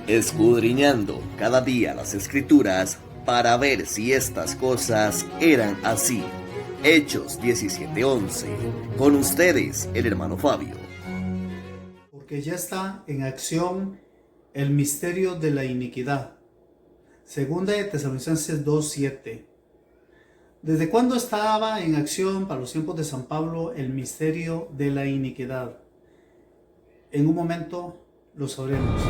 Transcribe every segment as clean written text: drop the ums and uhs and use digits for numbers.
escudriñando cada día las Escrituras para ver si estas cosas eran así. Hechos 17:11. Con ustedes, el hermano Fabio. Porque ya está en acción el misterio de la iniquidad. Segunda de Tesalonicenses 2:7. ¿Desde cuándo estaba en acción para los tiempos de San Pablo el misterio de la iniquidad? En un momento lo sabremos.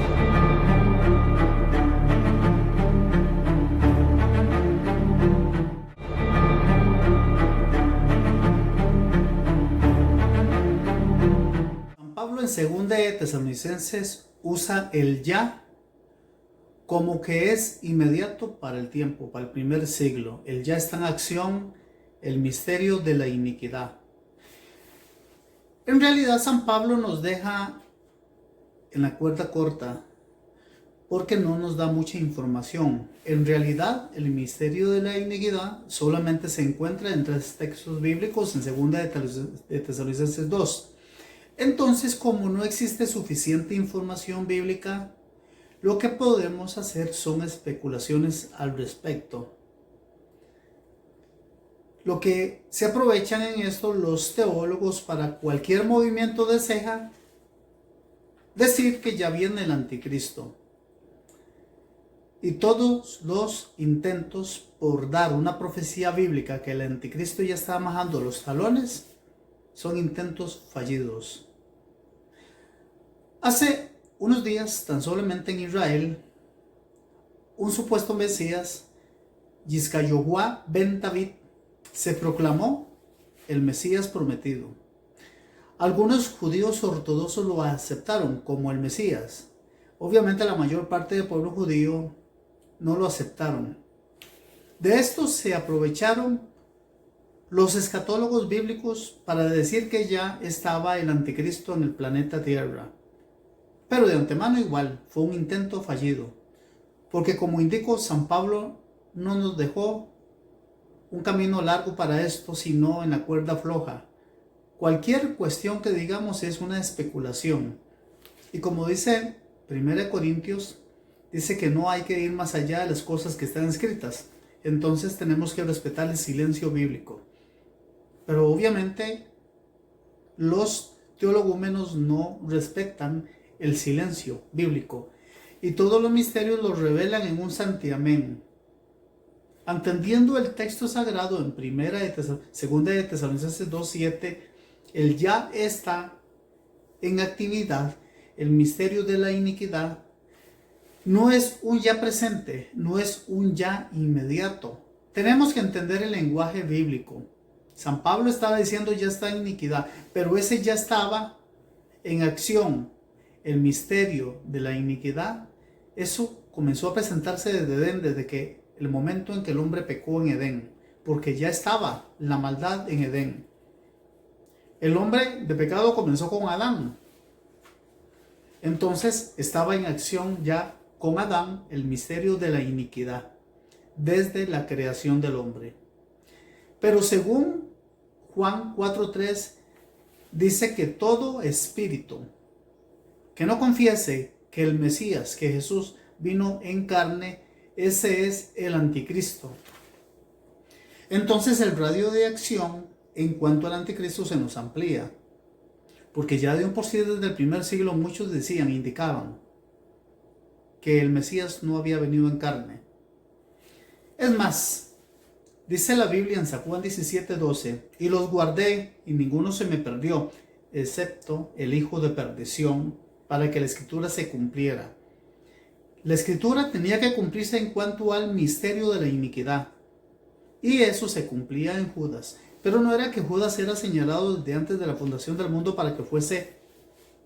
San Pablo en segunda de Tesalonicenses usa el ya como que es inmediato para el tiempo, para el primer siglo. El ya está en acción el misterio de la iniquidad. En realidad San Pablo nos deja en la cuerda corta porque no nos da mucha información. En realidad el misterio de la iniquidad solamente se encuentra en 3 textos bíblicos en segunda de Tesalonicenses 2. Entonces, como no existe suficiente información bíblica, lo que podemos hacer son especulaciones al respecto. Lo que se aprovechan en esto los teólogos para cualquier movimiento de ceja, decir que ya viene el anticristo. Y todos los intentos por dar una profecía bíblica que el anticristo ya está majando los talones son intentos fallidos. Hace unos días, tan solamente en Israel, un supuesto Mesías, Yiscayohua ben David, se proclamó el Mesías prometido. Algunos judíos ortodoxos lo aceptaron como el Mesías. Obviamente la mayor parte del pueblo judío no lo aceptaron. De esto se aprovecharon los escatólogos bíblicos para decir que ya estaba el anticristo en el planeta Tierra. Pero de antemano igual, fue un intento fallido. Porque como indicó San Pablo, no nos dejó un camino largo para esto, sino en la cuerda floja. Cualquier cuestión que digamos es una especulación. Y como dice 1 Corintios, dice que no hay que ir más allá de las cosas que están escritas. Entonces tenemos que respetar el silencio bíblico. Pero obviamente los teologúmenos no respetan el silencio bíblico. Y todos los misterios los revelan en un santiamén. Entendiendo el texto sagrado en segunda de Tesalonicenses 2:7, el ya está en actividad, el misterio de la iniquidad, no es un ya presente, no es un ya inmediato. Tenemos que entender el lenguaje bíblico. San Pablo estaba diciendo ya está en iniquidad, pero ese ya estaba en acción. El misterio de la iniquidad, eso comenzó a presentarse desde Edén, desde que el momento en que el hombre pecó en Edén, porque ya estaba la maldad en Edén. El hombre de pecado comenzó con Adán. Entonces estaba en acción ya con Adán el misterio de la iniquidad, desde la creación del hombre. Pero según Juan 4:3, dice que todo espíritu que no confiese que el Mesías, que Jesús vino en carne, ese es el anticristo. Entonces el radio de acción en cuanto al anticristo se nos amplía, porque ya de un por sí desde el primer siglo muchos indicaban que el Mesías no había venido en carne. Es más, dice la Biblia en San Juan 17:12, y los guardé y ninguno se me perdió, excepto el hijo de perdición, para que la escritura se cumpliera. La escritura tenía que cumplirse en cuanto al misterio de la iniquidad. Y eso se cumplía en Judas. Pero no era que Judas era señalado desde antes de la fundación del mundo para que fuese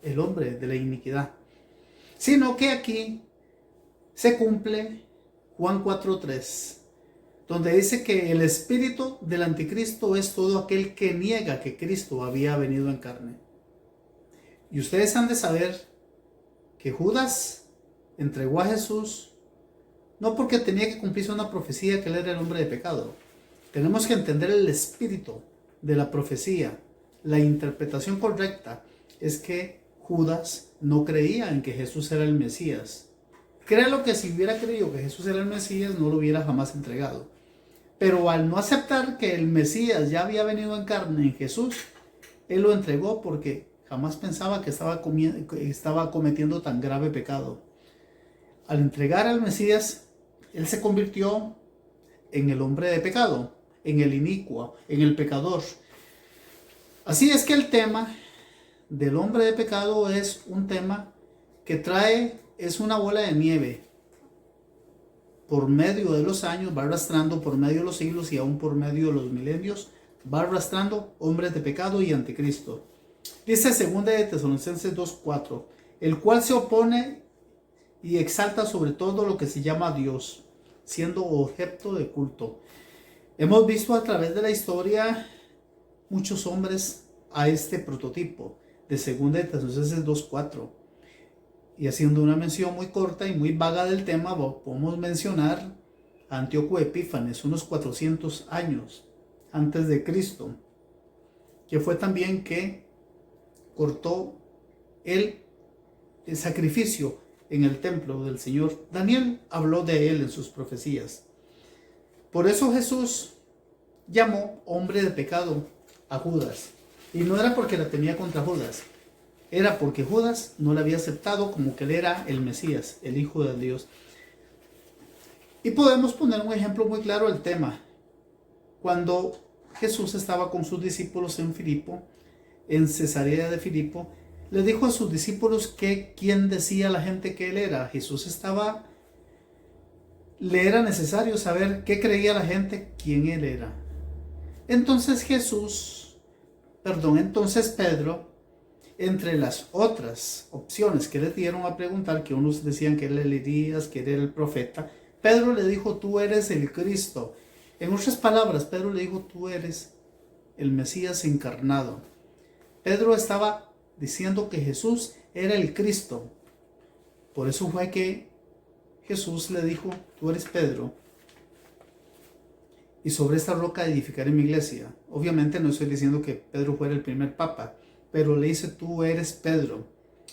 el hombre de la iniquidad. Sino que aquí se cumple Juan 4:3, donde dice que el espíritu del anticristo es todo aquel que niega que Cristo había venido en carne. Y ustedes han de saber que Judas entregó a Jesús no porque tenía que cumplirse una profecía que él era el hombre de pecado. Tenemos que entender el espíritu de la profecía. La interpretación correcta es que Judas no creía en que Jesús era el Mesías. Créelo que si hubiera creído que Jesús era el Mesías, no lo hubiera jamás entregado. Pero al no aceptar que el Mesías ya había venido en carne en Jesús, él lo entregó porque jamás pensaba que estaba cometiendo tan grave pecado. Al entregar al Mesías, él se convirtió en el hombre de pecado, en el inicuo, en el pecador. Así es que el tema del hombre de pecado es un tema que es una bola de nieve. Por medio de los años va arrastrando, por medio de los siglos y aún por medio de los milenios, va arrastrando hombres de pecado y anticristo. Dice 2 de Tesalonicenses 2:4, el cual se opone y exalta sobre todo lo que se llama Dios, siendo objeto de culto. Hemos visto a través de la historia muchos hombres a este prototipo de 2 de Tesalonicenses 2:4. Y haciendo una mención muy corta y muy vaga del tema, podemos mencionar a Antíoco Epífanes, unos 400 años antes de Cristo, que fue también que cortó el sacrificio en el templo del Señor. Daniel habló de él en sus profecías. Por eso Jesús llamó hombre de pecado a Judas. Y no era porque la tenía contra Judas, era porque Judas no le había aceptado como que él era el Mesías, el Hijo de Dios. Y podemos poner un ejemplo muy claro del tema. Cuando Jesús estaba con sus discípulos en Filipo, en Cesarea de Filipo, le dijo a sus discípulos que quién decía la gente que él era. Le era necesario saber qué creía la gente, quién él era. Entonces Pedro, entre las otras opciones que le dieron a preguntar, que unos decían que era el Elías, que era el profeta, Pedro le dijo, tú eres el Cristo. En otras palabras, Pedro le dijo, tú eres el Mesías encarnado. Pedro estaba diciendo que Jesús era el Cristo. Por eso fue que Jesús le dijo, tú eres Pedro, y sobre esta roca edificaré mi iglesia. Obviamente no estoy diciendo que Pedro fuera el primer papa, pero le dice, tú eres Pedro.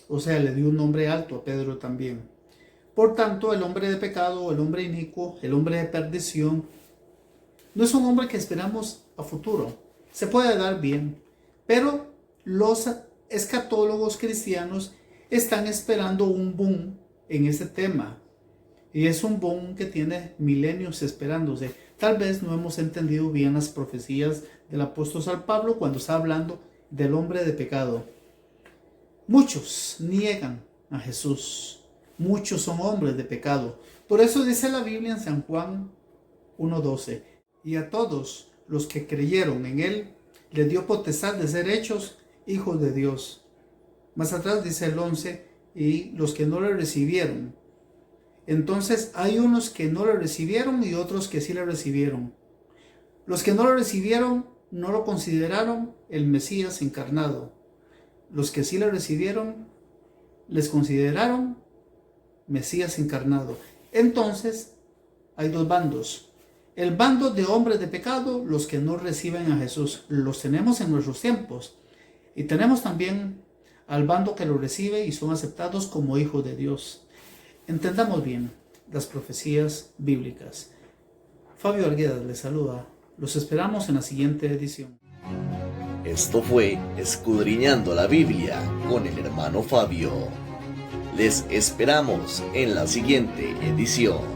O sea, le dio un nombre alto a Pedro también. Por tanto, el hombre de pecado, el hombre inicuo, el hombre de perdición, no es un hombre que esperamos a futuro. Se puede dar bien, pero los escatólogos cristianos están esperando un boom en ese tema. Y es un boom que tiene milenios esperándose. Tal vez no hemos entendido bien las profecías del apóstol San Pablo cuando está hablando del hombre de pecado. Muchos niegan a Jesús. Muchos son hombres de pecado. Por eso dice la Biblia en San Juan 1:12. Y a todos los que creyeron en él, le dio potestad de ser hechos hijos de Dios. Más atrás dice el 11, y los que no le recibieron. Entonces hay unos que no le recibieron y otros que sí le recibieron. Los que no lo recibieron no lo consideraron el Mesías encarnado. Los que sí le recibieron les consideraron Mesías encarnado. Entonces hay dos bandos. El bando de hombres de pecado, los que no reciben a Jesús, los tenemos en nuestros tiempos. Y tenemos también al bando que lo recibe y son aceptados como hijos de Dios. Entendamos bien las profecías bíblicas. Fabio Arguedas les saluda. Los esperamos en la siguiente edición. Esto fue Escudriñando la Biblia con el hermano Fabio. Les esperamos en la siguiente edición.